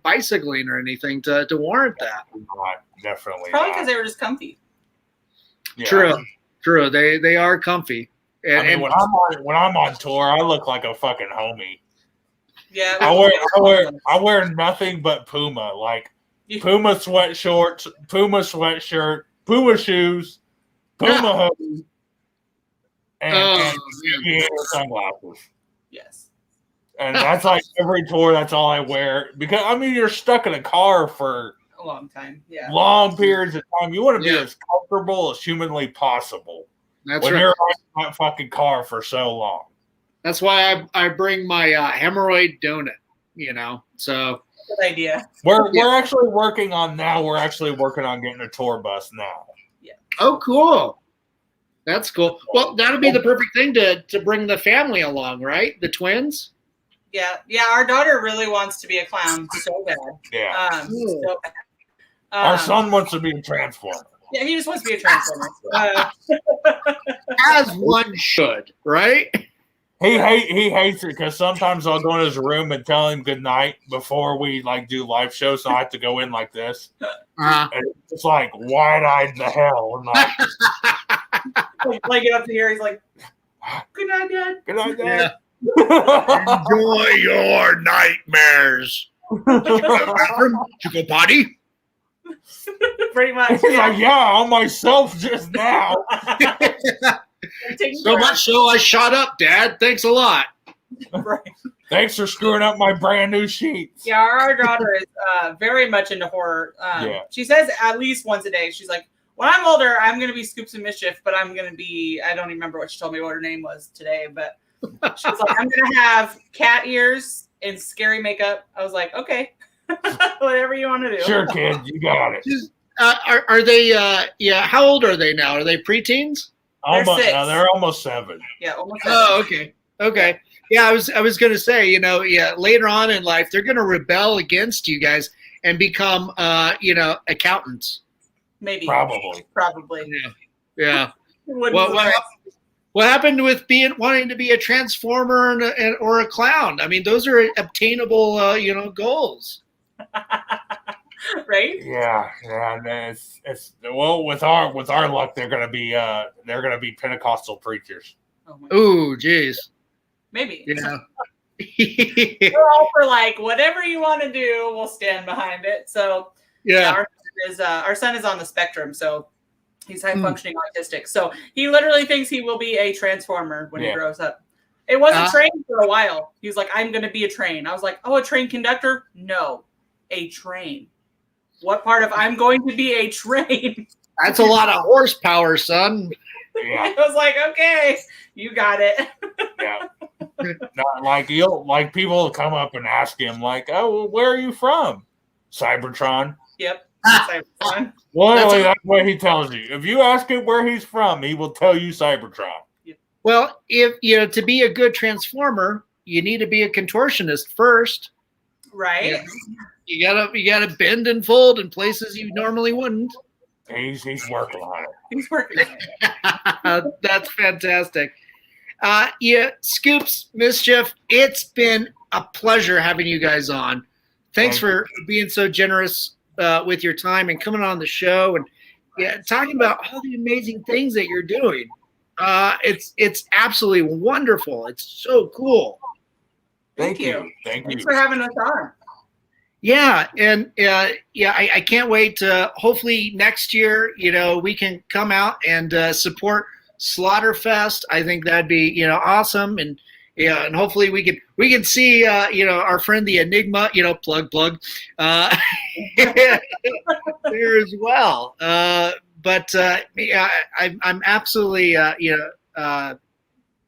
bicycling or anything to warrant that. Not, definitely. Probably because they were just comfy. Yeah. True. They are comfy. And when I'm on tour, I look like a fucking homie. Yeah. I wear nothing but Puma, like Puma sweatshorts, Puma sweatshirt, Puma shoes, Puma hoodie, and sunglasses. Yes. And that's like every tour. That's all I wear because you're stuck in a car for a long time. Yeah. Long periods of time. You want to be as comfortable as humanly possible. That's when right. you're in that fucking car for so long. That's why I bring my hemorrhoid donut. So good idea. We're actually working on now. We're actually working on getting a tour bus now. Yeah. Oh, cool. That's cool. Well, that'll be the perfect thing to bring the family along, right? The twins. Yeah. Our daughter really wants to be a clown so bad. Yeah. So bad. Our son wants to be a transformer. Yeah, he just wants to be a transformer. As one should, right? He hates it because sometimes I'll go in his room and tell him good night before we do live shows, so I have to go in like this. And it's like wide-eyed the hell. And like get up to here, he's like, "Good night, Dad." Good night, Dad. Yeah. Enjoy your nightmares. Did you go potty? Pretty much. He's like, on myself just now. So much so I shot up, Dad. Thanks a lot. Right. Thanks for screwing up my brand new sheets. Yeah, our daughter is very much into horror. She says at least once a day. She's like, when I'm older, I'm going to be Scoops and Mischief, but I'm going to be, I don't even remember what she told me what her name was today, but she's like, I'm going to have cat ears and scary makeup. I was like, okay, whatever you want to do. Sure, kid, you got it. Are they, how old are they now? Are they preteens? Almost, they're almost 7. Yeah, almost 7. Oh, okay. Yeah, I was going to say, later on in life, they're going to rebel against you guys and become, accountants. Maybe. Probably. Yeah. Well, What happened with wanting to be a transformer or a clown? I mean, those are obtainable, goals. Right? Yeah. It's well, with our luck, they're gonna be Pentecostal preachers. Oh my Ooh, geez. Maybe. Yeah. We're all for like whatever you want to do, we'll stand behind it. So Yeah. our son is on the spectrum, so he's high functioning autistic. So he literally thinks he will be a transformer when he grows up. It was a train for a while. He was like, I'm going to be a train. I was like, oh, a train conductor? No, a train. What part of I'm going to be a train? That's a lot of horsepower, son. Yeah. I was like, okay, you got it. Yeah. Not like people will come up and ask him like, oh, well, where are you from? Cybertron. Yep. Cybertron. Well, that's what he tells you. If you ask him where he's from, he will tell you Cybertron. Well, if to be a good transformer, you need to be a contortionist first. Right. You gotta bend and fold in places you normally wouldn't. He's working on it. He's working on it. That's fantastic. Scoops, Mischief, it's been a pleasure having you guys on. Thanks for being so generous with your time and coming on the show and talking about all the amazing things that you're doing. It's absolutely wonderful. It's so cool. Thank you. Thanks for having us on. Yeah, and I can't wait. Hopefully next year, we can come out and support Slaughterfest. I think that'd be awesome, and and hopefully we can see our friend the Enigma, plug there as well. But I'm absolutely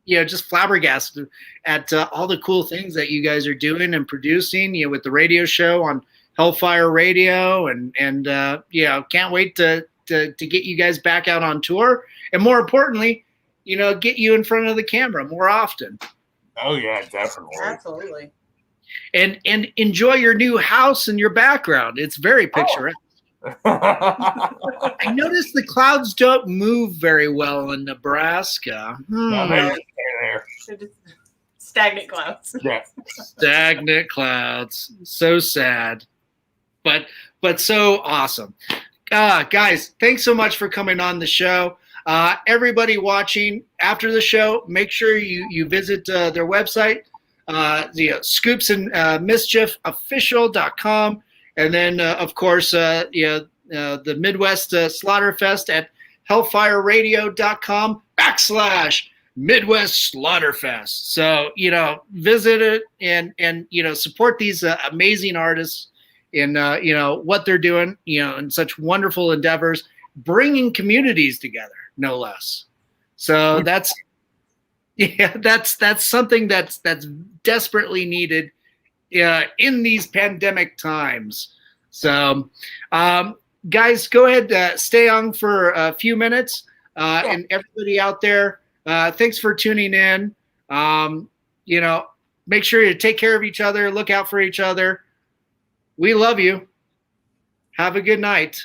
just flabbergasted at all the cool things that you guys are doing and producing, with the radio show on Hellfire Radio, and can't wait to get you guys back out on tour, and more importantly, get you in front of the camera more often. Oh yeah, definitely. Absolutely. And enjoy your new house and your background. It's very picturesque. I noticed the clouds don't move very well in Nebraska. No, they're Stagnant clouds. Yeah. Stagnant clouds. So sad. But so awesome. Guys, thanks so much for coming on the show. Everybody watching after the show, make sure you visit their website, Scoops and Mischiefofficial.com. And then, of course, the Midwest Slaughterfest at hellfireradio.com/Midwest Slaughterfest. So, visit it and support these amazing artists in, what they're doing, in such wonderful endeavors, bringing communities together, no less. So that's something that's desperately needed in these pandemic times. So, guys, go ahead, stay on for a few minutes. And everybody out there, thanks for tuning in. Make sure you take care of each other, look out for each other. We love you. Have a good night.